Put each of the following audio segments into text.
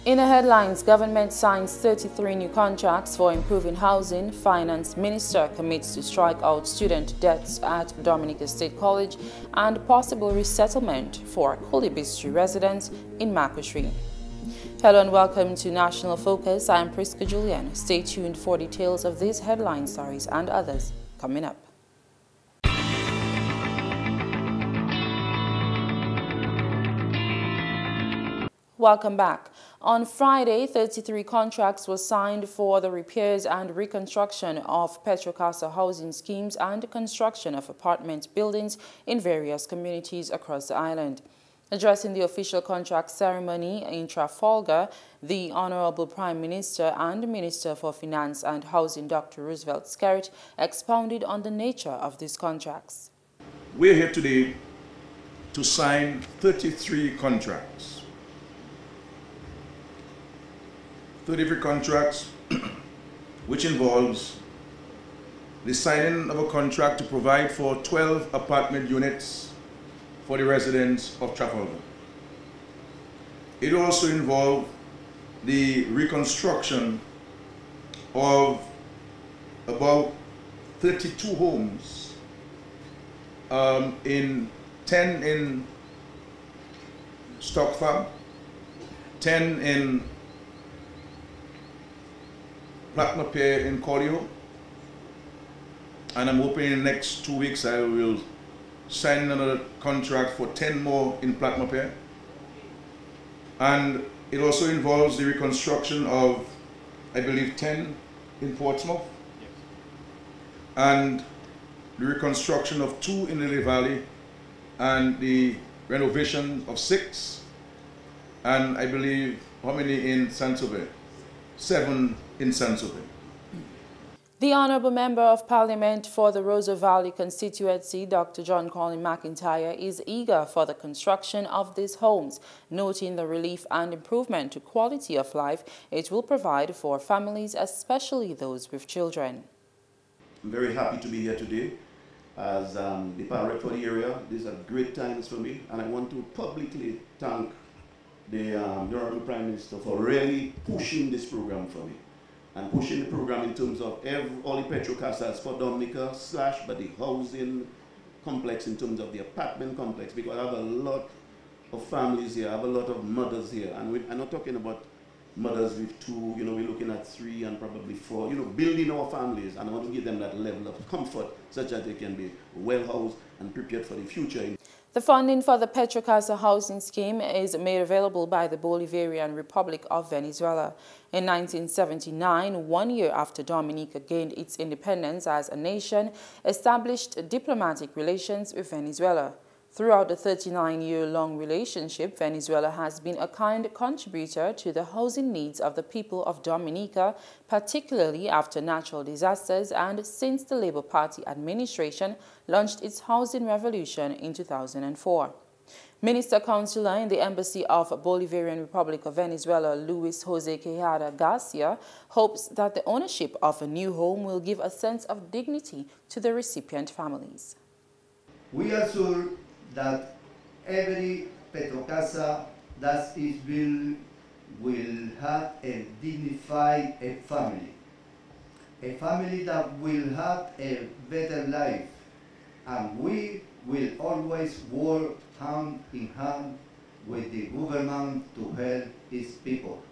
In the headlines, government signs 33 new contracts for improving housing. Finance Minister commits to strike out student debts at Dominica State College and possible resettlement for Coulibistrie residents in Macoucherie. Hello and welcome to National Focus. I am Prisca Julien. Stay tuned for details of these headline stories and others coming up. Welcome back. On Friday, 33 contracts were signed for the repairs and reconstruction of Petrocasa housing schemes and construction of apartment buildings in various communities across the island. Addressing the official contract ceremony in Trafalgar, the Honorable Prime Minister and Minister for Finance and Housing, Dr. Roosevelt Skerrit, expounded on the nature of these contracts. We're here today to sign 33 contracts. 33 contracts, which involves the signing of a contract to provide for 12 apartment units for the residents of Trafalgar. It also involved the reconstruction of about 32 homes, in 10 in Stockfarm, 10 in Pierre in Coulibistrie, and I'm hoping in the next 2 weeks I will sign another contract for 10 more in Pierre. And it also involves the reconstruction of, I believe, 10 in Portsmouth, and the reconstruction of 2 in Lily Valley, and the renovation of 6, and I believe, how many in Saint-Sauveur? 7 in Saint-Sauveur. The Honourable Member of Parliament for the Roseau Valley constituency, Dr. John Colin McIntyre, is eager for the construction of these homes, noting the relief and improvement to quality of life it will provide for families, especially those with children. I'm very happy to be here today as the Parliament for the area. These are great times for me, and I want to publicly thank the Honourable Prime Minister for really pushing this program for me, and pushing the program in terms of all the Petrocasas for Dominica / but the housing complex in terms of the apartment complex, because I have a lot of families here, I have a lot of mothers here, and I'm not talking about mothers with 2, we're looking at 3 and probably 4, building our families, and I want to give them that level of comfort such that they can be well housed and prepared for the future. The funding for the Petrocasa housing scheme is made available by the Bolivarian Republic of Venezuela. In 1979, 1 year after Dominica gained its independence as a nation, established diplomatic relations with Venezuela. Throughout the 39-year-long relationship, Venezuela has been a kind contributor to the housing needs of the people of Dominica, particularly after natural disasters and since the Labour Party administration launched its housing revolution in 2004. Minister Consular in the Embassy of Bolivarian Republic of Venezuela, Luis Jose Quijada Garcia, hopes that the ownership of a new home will give a sense of dignity to the recipient families. We are sure that every Petrocasa that is built will have a dignified a family that will have a better life, and we will always work hand in hand with the government to help its people.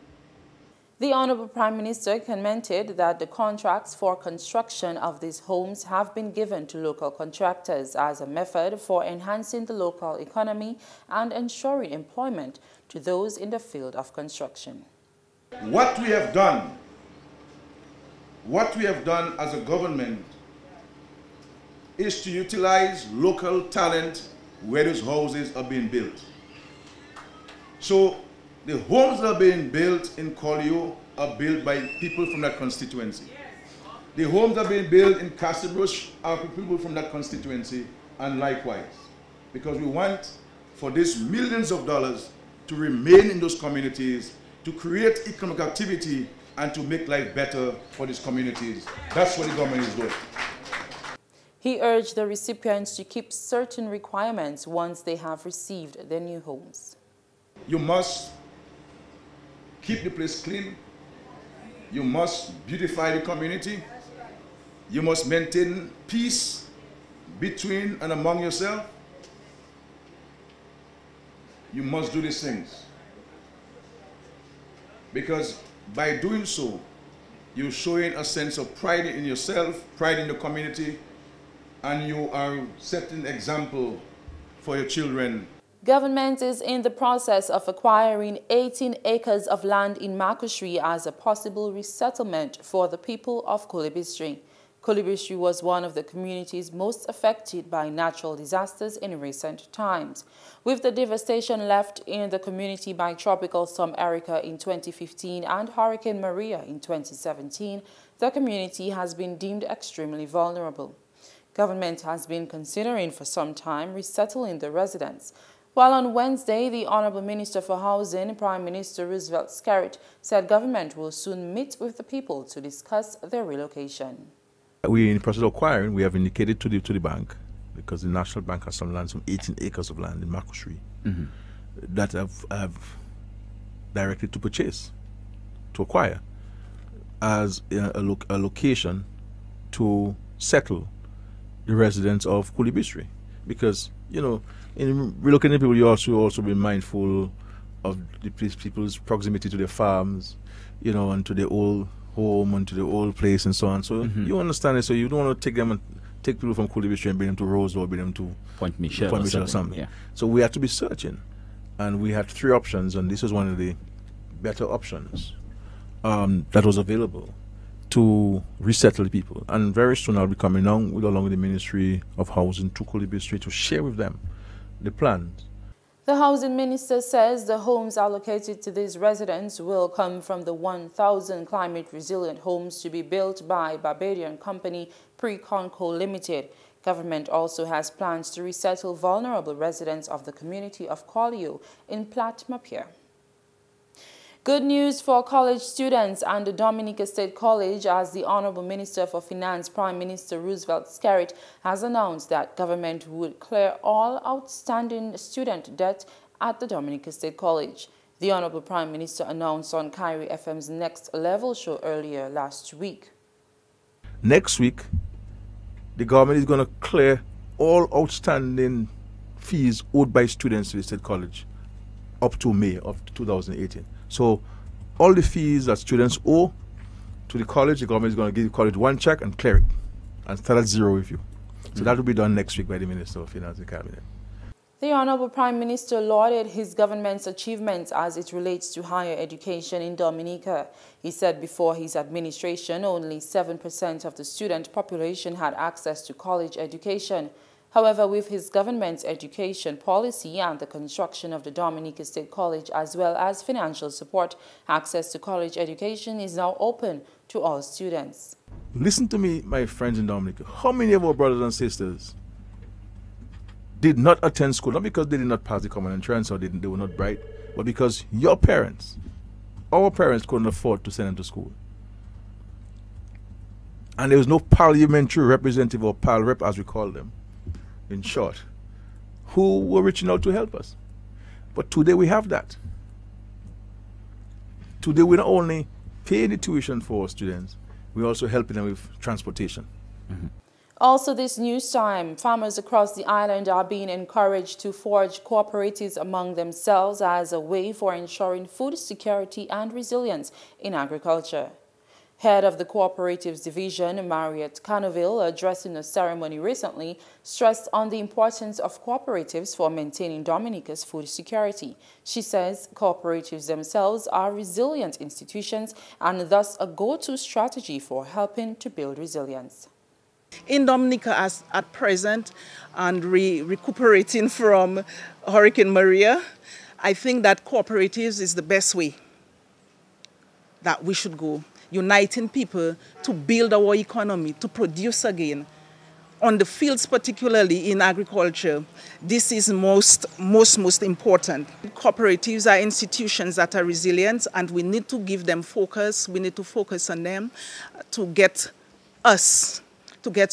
The Honourable Prime Minister commented that the contracts for construction of these homes have been given to local contractors as a method for enhancing the local economy and ensuring employment to those in the field of construction. What we have done as a government is to utilize local talent where those houses are being built. So the homes that are being built in Coulibistrie are built by people from that constituency. The homes that are being built in Castlebrush are people from that constituency, and likewise. Because we want for these millions of dollars to remain in those communities, to create economic activity, and to make life better for these communities. That's what the government is doing. He urged the recipients to keep certain requirements once they have received their new homes. You must keep the place clean. You must beautify the community. You must maintain peace between and among yourself. You must do these things. Because by doing so, you're showing a sense of pride in yourself, pride in the community, and you are setting an example for your children. Government is in the process of acquiring 18 acres of land in Macoucherie as a possible resettlement for the people of Coulibistrie. Coulibistrie was one of the communities most affected by natural disasters in recent times. With the devastation left in the community by Tropical Storm Erica in 2015 and Hurricane Maria in 2017, the community has been deemed extremely vulnerable. Government has been considering for some time resettling the residents. While on Wednesday, the Honorable Minister for Housing, Prime Minister Roosevelt Skerrit, said government will soon meet with the people to discuss their relocation. We're in the process of acquiring. We have indicated to the bank, because the National Bank has some land, some 18 acres of land in Macoucherie, that have directed to purchase, to acquire, as a location to settle the residents of Coulibistrie. Because, you know, in relocating people, you also be mindful of the people's proximity to their farms, you know, and to their old home and to the old place and so on. So you understand it. So you don't want to take people from Coulibistrie and bring them to Rose or bring them to Point Michel or something. Yeah. So we had to be searching, and we had 3 options, and this was one of the better options that was available to resettle the people. And very soon I'll be coming along with the Ministry of Housing to Coulibistrie to share with them the plans. The Housing Minister says the homes allocated to these residents will come from the 1,000 climate-resilient homes to be built by Barbadian company Pre-Conco Limited. Government also has plans to resettle vulnerable residents of the community of Collio in Pierre. Good news for college students and the Dominica State College, as the Honorable Minister for Finance, Prime Minister Roosevelt Skerrit, has announced that government would clear all outstanding student debt at the Dominica State College. The Honorable Prime Minister announced on Kyrie FM's Next Level show earlier last week. Next week, the government is going to clear all outstanding fees owed by students to the State College up to May of 2018. So all the fees that students owe to the college, the government is going to give the college one check and clear it and start at zero with you. So that will be done next week by the Minister of Finance and Cabinet. The Honorable Prime Minister lauded his government's achievements as it relates to higher education in Dominica. He said before his administration, only 7% of the student population had access to college education. However, with his government's education policy and the construction of the Dominica State College, as well as financial support, access to college education is now open to all students. Listen to me, my friends in Dominica. How many of our brothers and sisters did not attend school, not because they did not pass the common entrance or they were not bright, but because your parents, our parents, couldn't afford to send them to school? And there was no parliamentary representative, or PAL rep as we call them, in short, who were reaching out to help us. But today we have that. Today we're not only paying the tuition for our students, we're also helping them with transportation. Also this news time, farmers across the island are being encouraged to forge cooperatives among themselves as a way for ensuring food security and resilience in agriculture. Head of the Cooperatives Division, Mariette Canoville, addressing a ceremony recently, stressed on the importance of cooperatives for maintaining Dominica's food security. She says cooperatives themselves are resilient institutions and thus a go-to strategy for helping to build resilience. In Dominica at present, and recuperating from Hurricane Maria, I think that cooperatives is the best way that we should go. Uniting people to build our economy, to produce again. On the fields, particularly in agriculture, this is most important. Cooperatives are institutions that are resilient, and we need to give them focus. We need to focus on them to get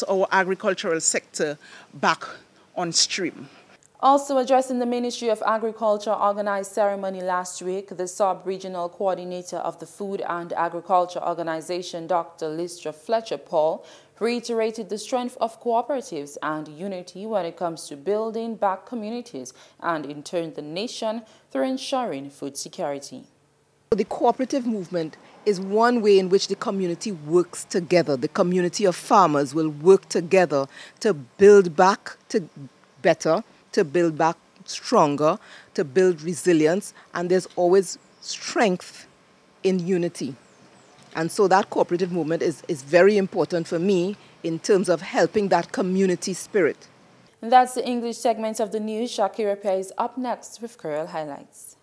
our agricultural sector back on stream. Also addressing the Ministry of Agriculture organized ceremony last week, the sub-regional coordinator of the Food and Agriculture Organization, Dr. Lystra Fletcher-Paul, reiterated the strength of cooperatives and unity when it comes to building back communities and in turn the nation through ensuring food security. The cooperative movement is one way in which the community works together. The community of farmers will work together to build back to better, to build back stronger, to build resilience, and there's always strength in unity. And so that cooperative movement is very important for me in terms of helping that community spirit. And that's the English segment of the news. Shaakira Pierre is up next with Creole Highlights.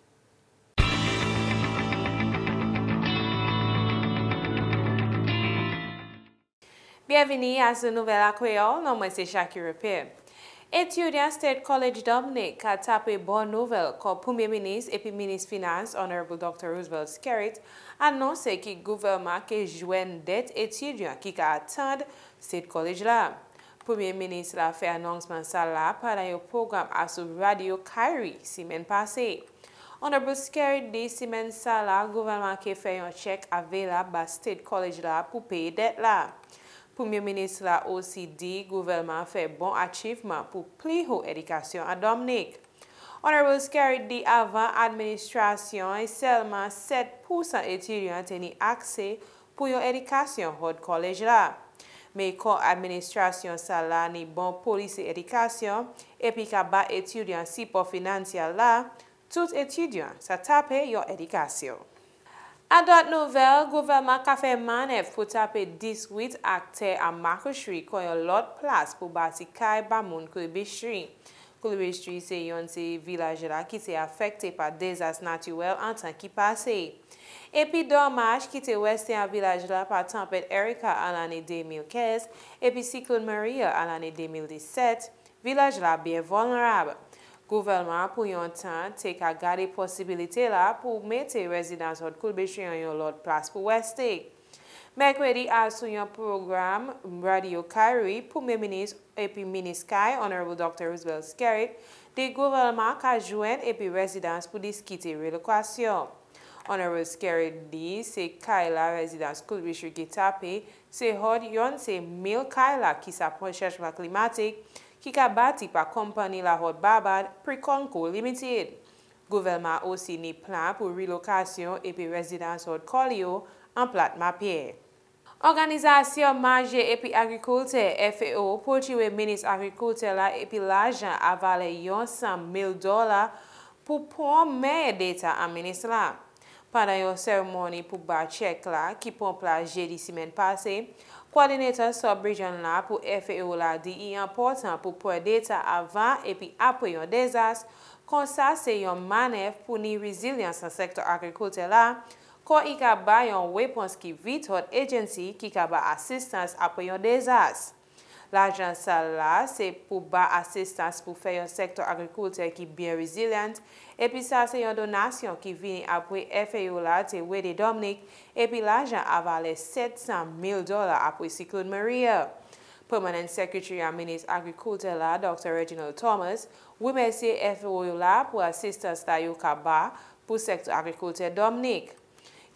Bienvenue à ce nouvel accueil. Non, moi c'est Shaakira Pierre. Étudiant State College Dominica a tapé bonne nouvelle quand Premier ministre et puis ministre Finance, Honorable Dr. Roosevelt Skerrit, annoncé que le gouvernement qui joue dette étudiants qui attendent State College là. Premier ministre a fait annoncement ça là pendant un programme à sur Radio Kyrie semaine passée. Honorable Skerrit dit semaine ça là, gouvernement qui fait un chèque available à State College là pour payer dette là. Premier ministre a aussi dit que le gouvernement fait bon achievement pour plus haute éducation à Dominique. Honorable Skerrit dit avant administration et seulement 7% étudiants ont accès pour une éducation haute collège là. Mais quand administration ça là ni bon police éducation et puis qu'à bas étudiants support financier là, tout étudiant ça tape une éducation. À d'autres nouvelles, le gouvernement a fait manœuvre pour taper 18 acteurs à Macoucherie qui ont l'autre place pour bâtir Bamoun Coulibistrie. Coulibistrie, c'est un village là qui s'est affecté par des désastres naturels en temps qui passé. Et puis, dommage qui était resté un village là par tempête Erika à l'année 2015 et puis cyclone Maria à l'année 2017, village là bien vulnérable. Gouvernement pour un temps a gardé possibilité là pour mettre les résidents de Coulibistrie en l'autre place pour rester. Mercredi a sur un programme Radio Kyrie, Premier ministre et puis ministre Kai, Honorable Dr. Roosevelt Skerrit, des gouvernements qui joignent et puis résidence pour discuter relocation. Honorable Skerrit dit c'est Kai la résidence Coulibistrie qui tapé, c'est hot yon c'est 1000 Kai la qui s'approche changement climatique qui a bâti par compagnie la Haute Barbade Preconco Limited. Gouvernement aussi ni plan pour relocation et puis résidence Haute Colio en plate mapier. Organisation majeure et puis agriculture FAO pour tuer ministre agriculture là et puis l'argent avalé $100,000 pour prendre meilleur d'état en ministre là. Pendant une cérémonie pour battre chèque là qui prend place jeudi semaine passée, coordinateur sub-region là pour FAO là dit il est important pour prendre d'état avant et puis après un désastre. Comme ça, c'est une manœuvre pour une résilience dans le secteur agricole là. Quand il y a une réponse qui vite aux agency qui a assistance après un désastre. L'argent là, c'est pour assistance pour faire un secteur agricole qui est bien résilient. Et puis ça, c'est une donation qui vient après FAO là, c'est de Dominique. Et puis l'argent a valé $700,000 après cyclone Maria. Permanent Secretary and Ministre Agriculture là, Dr. Reginald Thomas, remercie FAO là pour assistance là yokaba pour secteur agriculture Dominique.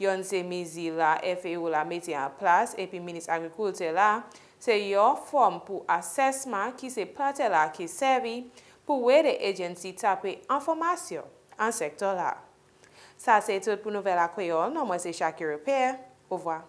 Yon se mizi la FAO la mette en place et puis ministre agriculture là, c'est une forme pour assessment qui se plate là qui servi pour aider agency taper information en secteur là. Ça c'est tout pour Nouvelle Créole. Non, moi c'est Shaakira Pierre. Au revoir.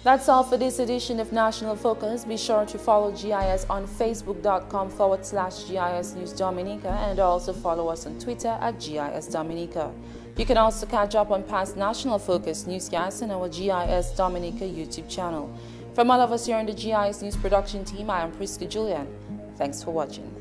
That's all for this edition of National Focus. Be sure to follow GIS on facebook.com/GIS News Dominica and also follow us on Twitter at GIS Dominica. You can also catch up on past National Focus newscasts on our GIS Dominica YouTube channel. From all of us here on the GIS News production team, I am Prisca Julien. Thanks for watching.